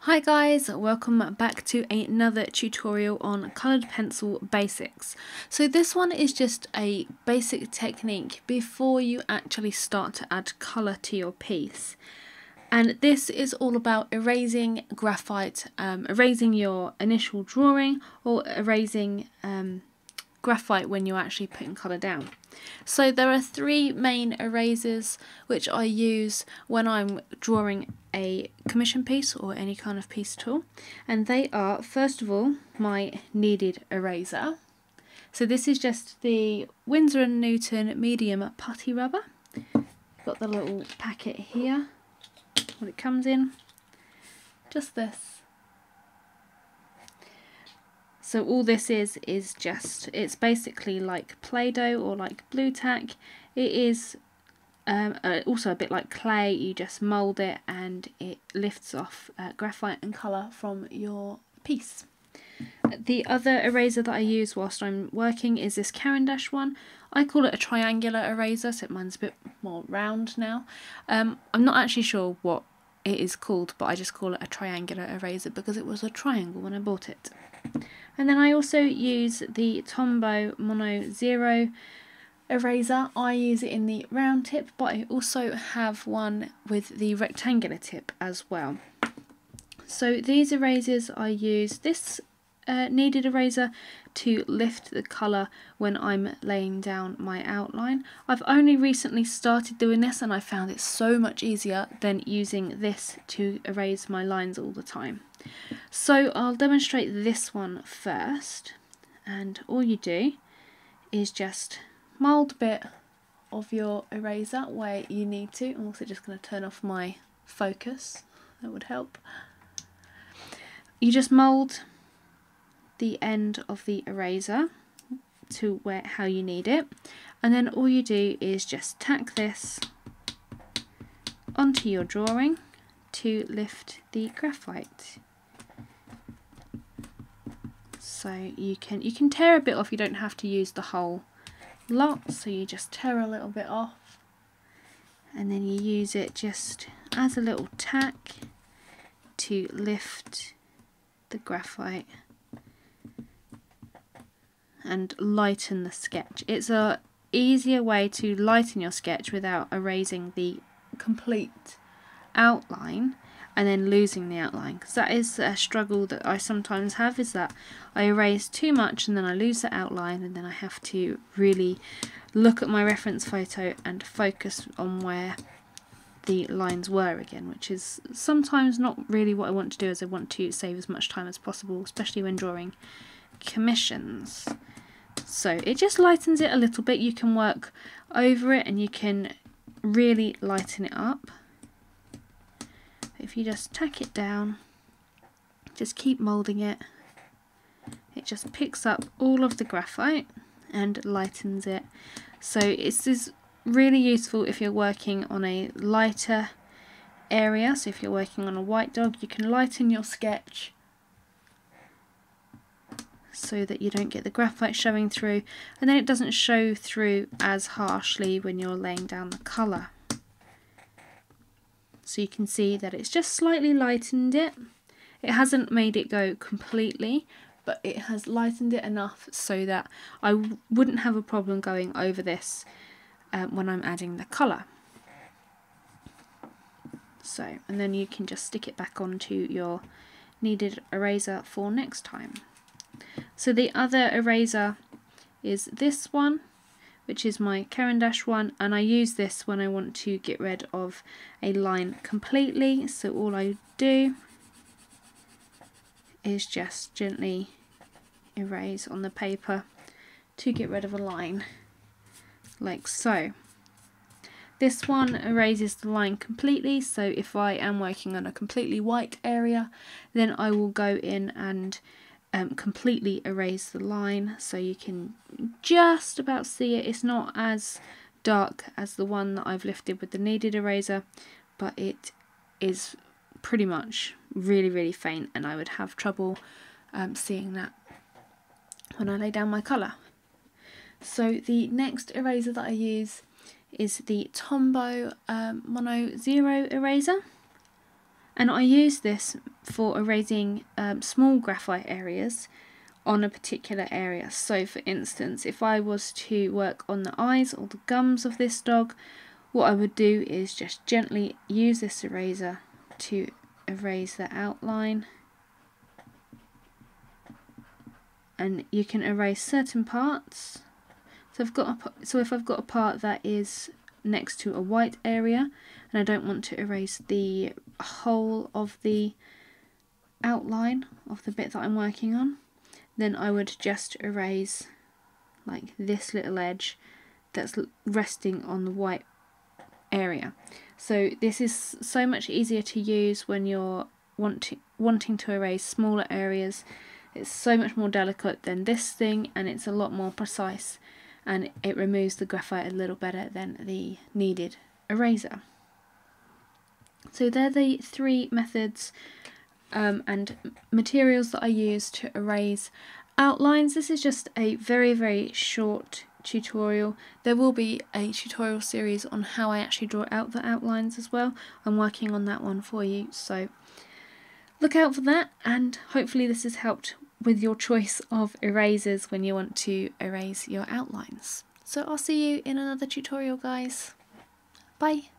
Hi guys, welcome back to another tutorial on coloured pencil basics. So this one is just a basic technique before you actually start to add colour to your piece. And this is all about erasing graphite, erasing your initial drawing or erasing graphite when you're actually putting colour down. So there are three main erasers which I use when I'm drawing a commission piece or any kind of piece at all, and they are, first of all, my kneaded eraser. So this is just the Winsor & Newton medium putty rubber. Got the little packet here, what it comes in, just this. So all this is just, it's basically like Play-Doh or like Blue Tack. It is also a bit like clay. You just mould it and it lifts off graphite and colour from your piece. The other eraser that I use whilst I'm working is this Caran d'Ache one. I call it a triangular eraser, so mine's a bit more round now. I'm not actually sure what it is called, but I just call it a triangular eraser because it was a triangle when I bought it. And then I also use the Tombow Mono Zero eraser. I use it in the round tip, but I also have one with the rectangular tip as well. So these erasers, I use this kneaded eraser to lift the colour when I'm laying down my outline. I've only recently started doing this and I found it so much easier than using this to erase my lines all the time. So I'll demonstrate this one first, and all you do is just mould a bit of your eraser where you need to. I'm also just going to turn off my focus, that would help. You just mould the end of the eraser to how you need it, and then all you do is just tack this onto your drawing to lift the graphite. So you can tear a bit off, you don't have to use the whole lot, so you just tear a little bit off and then you use it just as a little tack to lift the graphite and lighten the sketch. It's a easier way to lighten your sketch without erasing the complete outline and then losing the outline, because that is a struggle that I sometimes have, is that I erase too much and then I lose the outline and then I have to really look at my reference photo and focus on where the lines were again, which is sometimes not really what I want to do, as I want to save as much time as possible, especially when drawing commissions. So it just lightens it a little bit. You can work over it and you can really lighten it up. If you just tack it down, just keep moulding it, it just picks up all of the graphite and lightens it. So this is really useful if you're working on a lighter area. So if you're working on a white dog, you can lighten your sketch so that you don't get the graphite showing through, and then it doesn't show through as harshly when you're laying down the colour. So you can see that it's just slightly lightened it. It hasn't made it go completely, but it has lightened it enough so that I wouldn't have a problem going over this when I'm adding the colour. So, and then you can just stick it back onto your kneaded eraser for next time. So the other eraser is this one, which is my Caran d'Ache one, and I use this when I want to get rid of a line completely. So all I do is just gently erase on the paper to get rid of a line, like so. This one erases the line completely, so if I am working on a completely white area, then I will go in and completely erase the line, so you can just about see it. It's not as dark as the one that I've lifted with the kneaded eraser, but it is pretty much really faint, and I would have trouble seeing that when I lay down my colour. So the next eraser that I use is the Tombow Mono Zero eraser. And I use this for erasing small graphite areas on a particular area. So for instance, if I was to work on the eyes or the gums of this dog, what I would do is just gently use this eraser to erase the outline. And you can erase certain parts. So if I've got a part that is next to a white area and I don't want to erase the whole of the outline of the bit that I'm working on, then I would just erase like this little edge that's resting on the white area. So this is so much easier to use when you're wanting to erase smaller areas. It's so much more delicate than this thing, and it's a lot more precise, and it removes the graphite a little better than the kneaded eraser. So they're the 3 methods and materials that I use to erase outlines. This is just a very short tutorial. There will be a tutorial series on how I actually draw out the outlines as well. I'm working on that one for you, so look out for that, and hopefully this has helped with your choice of erasers when you want to erase your outlines. So I'll see you in another tutorial, guys. Bye!